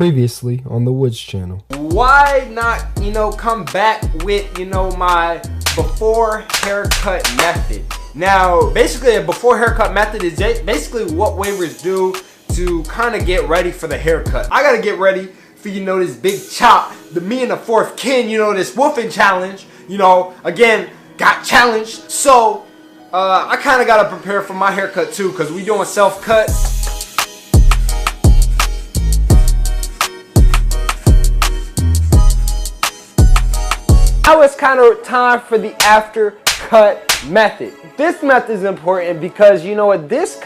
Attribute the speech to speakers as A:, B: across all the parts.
A: Previously on the Woods channel.
B: Why not, come back with, my before haircut method? Now, basically a before haircut method is basically what wavers do to kind of get ready for the haircut. I gotta get ready for, this big chop, me and the fourth kin, this woofing challenge, again, got challenged. So, I kind of gotta prepare for my haircut too, because we doing self-cut. Now it's kind of time for the after cut method. This method is important because it's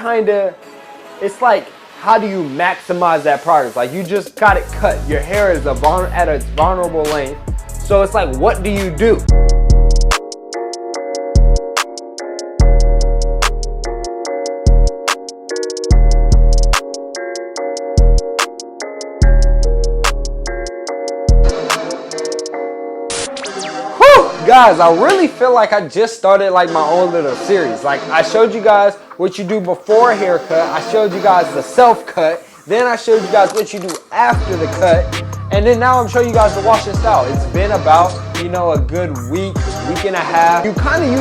B: like, how do you maximize that progress? Like, you just got it cut. Your hair is at its vulnerable length. So it's like, what do you do? Guys, I really feel like I just started like my own little series. Like, I showed you guys what you do before a haircut. I showed you guys the self-cut. Then I showed you guys what you do after the cut. And then now I'm showing you guys the wash and style. It's been about, a good week and a half. You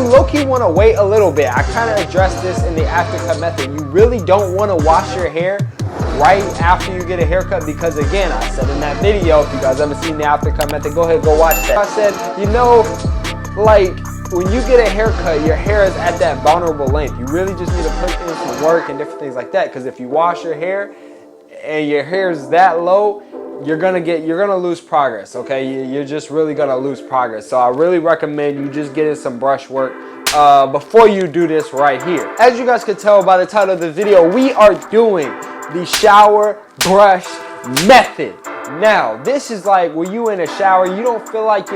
B: low-key want to wait a little bit. I kind of addressed this in the after cut method. You really don't want to wash your hair right after you get a haircut because, again, I said in that video, if you guys haven't seen the after cut method, go ahead, go watch that. I said, like, when you get a haircut, your hair is at that vulnerable length. You really just need to put in some work and different things like that, because if you wash your hair and your hair is that low, you're gonna lose progress, okay? You're just really gonna lose progress. So I really recommend you just get in some brush work before you do this right here. As you guys can tell by the title of the video, we are doing the shower brush method. Now, this is like when you in a shower, you don't feel like,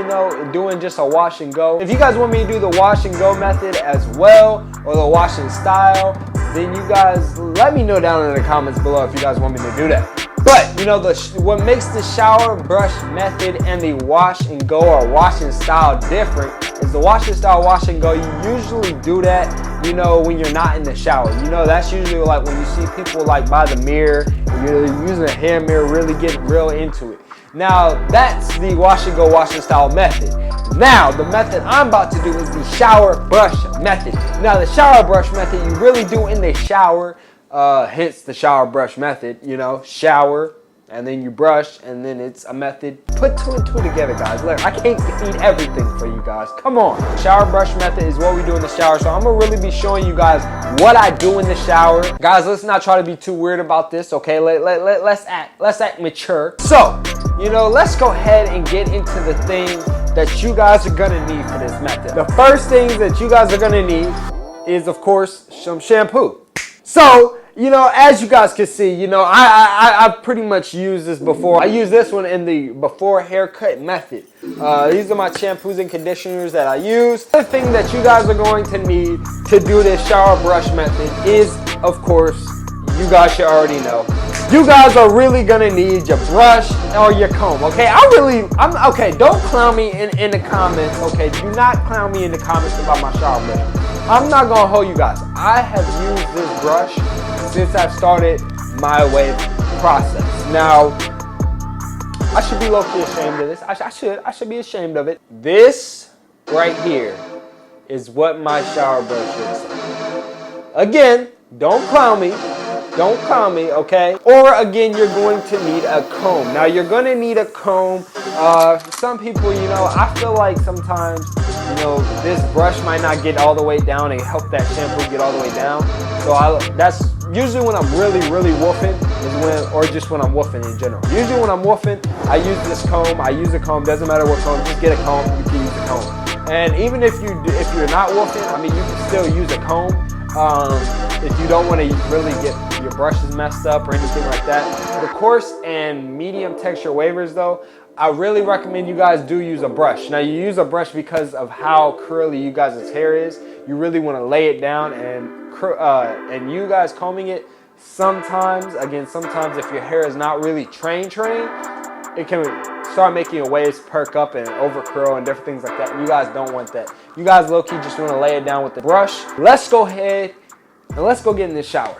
B: doing just a wash and go. If you guys want me to do the wash and go method as well, or the wash and style, then you guys let me know down in the comments below if you guys want me to do that. But, what makes the shower brush method and the wash and go or wash and style different is the wash and style, wash and go, you usually do that, when you're not in the shower. That's usually like when you see people like by the mirror, you're using a hair mirror, really getting real into it. Now, that's the wash and go, wash and style method. Now, the method I'm about to do is the shower brush method. Now, the shower brush method you really do in the shower, hence the shower brush method, shower, and then you brush, and then it's a method. Put two and two together, guys. Look, I can't eat everything for you guys. Come on. Shower brush method is what we do in the shower. So I'm gonna really be showing you guys what I do in the shower. Guys, let's not try to be too weird about this, okay? Let's act mature. So, let's go ahead and get into the things that you guys are gonna need for this method. The first things that you guys are gonna need is, of course, some shampoo. So, as you guys can see, I've pretty much used this before. I use this one in the before haircut method. These are my shampoos and conditioners that I use. The other thing that you guys are going to need to do this shower brush method is, of course, you guys should already know, you guys are really gonna need your brush or your comb, okay? Okay, don't clown me in the comments, okay? Do not clown me in the comments about my shower brush. I'm not gonna hold you guys. I have used this brush since I've started my wave process. Now, I should be low-key ashamed of this. I should be ashamed of it. This right here is what my shower brush looks like. Again, don't clown me. Don't clown me, okay? Or again, you're going to need a comb. Now, you're gonna need a comb. Some people, I feel like sometimes, this brush might not get all the way down and help that shampoo get all the way down. So that's usually when I'm really, really woofing, or just when I'm woofing in general. Usually when I'm woofing, I use this comb. I use a comb. Doesn't matter what comb. Just get a comb. You can use a comb. And even if you're not woofing, you can still use a comb. If you don't want to really get your brushes messed up or anything like that. The coarse and medium texture wavers though, I really recommend you guys do use a brush. Now, you use a brush because of how curly you guys' hair is. You really want to lay it down, and you guys combing it, sometimes if your hair is not really trained, it can start making your waves perk up and over curl and different things like that. You guys don't want that. You guys low-key just want to lay it down with the brush. Let's go ahead and let's go get in the shower.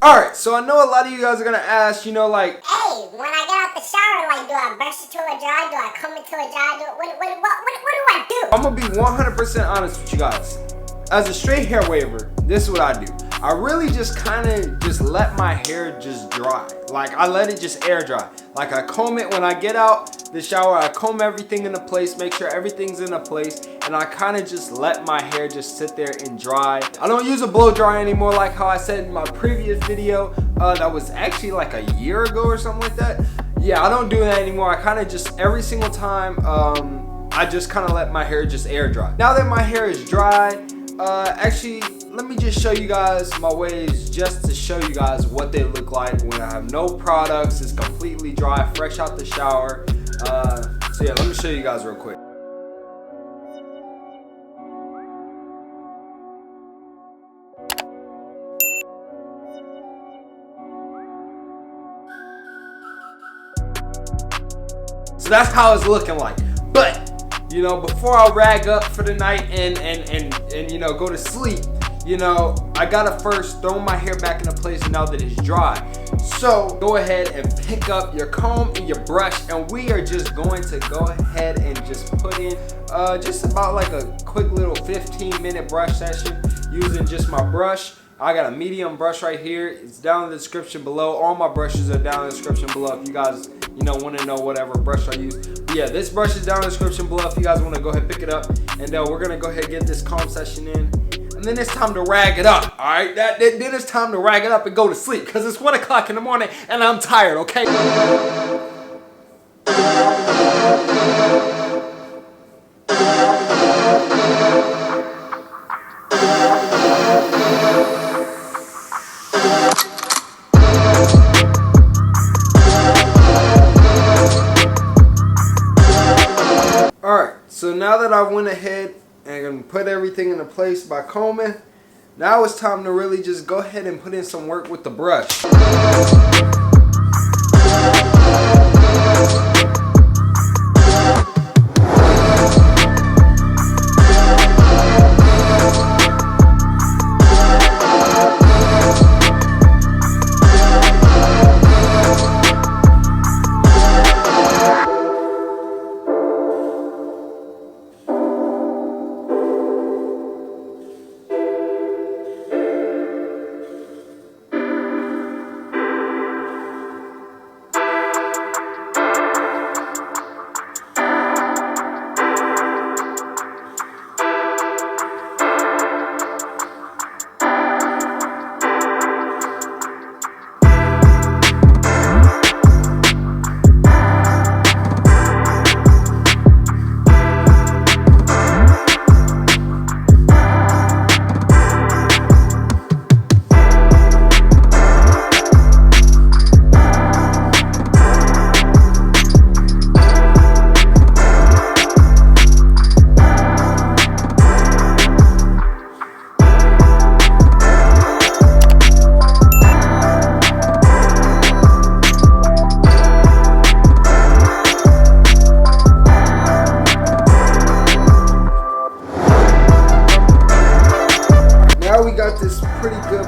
B: Alright, so I know a lot of you guys are gonna ask, like,
C: hey, when I get out the shower, like, do I brush it till it dry? Do I comb it till it dry? What do I do?
B: I'm gonna be 100% honest with you guys. As a straight hair waver, this is what I do. I really just kind of just let my hair just dry. Like, I let it just air dry. Like, I comb it when I get out the shower. I comb everything into place, make sure everything's in a place, and I kind of just let my hair just sit there and dry. I don't use a blow dryer anymore, like how I said in my previous video. That was actually like a year ago or something like that. Yeah, I don't do that anymore. I kind of just, every single time, I just kind of let my hair just air dry. Now that my hair is dry, actually, let me just show you guys my waves, just to show you guys what they look like when I have no products. It's completely dry, fresh out the shower. So yeah, let me show you guys real quick. So that's how it's looking like. But before I rag up for the night and go to sleep, I gotta first throw my hair back into place now that it's dry. So go ahead and pick up your comb and your brush, and we are just going to go ahead and just put in just about like a quick little 15-minute brush session using just my brush. I got a medium brush right here. It's down in the description below. All my brushes are down in the description below if you guys want to know whatever brush I use. But yeah, this brush is down in the description below if you guys want to go ahead and pick it up. And we're gonna go ahead and get this comb session in. And then it's time to rag it up, all right? Then it's time to rag it up and go to sleep, because it's 1 o'clock in the morning and I'm tired, okay? Alright, so now that I went ahead and put everything into place by combing, now it's time to really just go ahead and put in some work with the brush.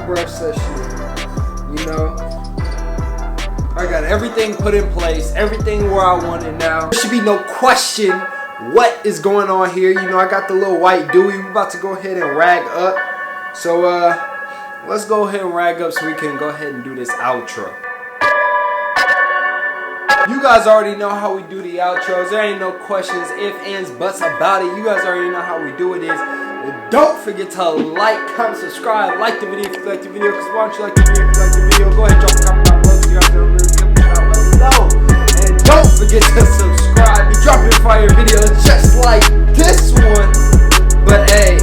B: brush session. I got everything put in place, everything where I want it now. There should be no question what is going on here. I got the little white dewy. We're about to go ahead and rag up. So let's go ahead and rag up so we can go ahead and do this outro. You guys already know how we do the outros. There ain't no questions, ifs, ands, buts about it. You guys already know how we do it is. And don't forget to like, comment, subscribe, like the video if you like the video. Because why don't you like the video if you like the video? Go ahead and drop a comment down below. You guys are really good. Let me know. And don't forget to subscribe. Be dropping fire videos just like this one. But hey,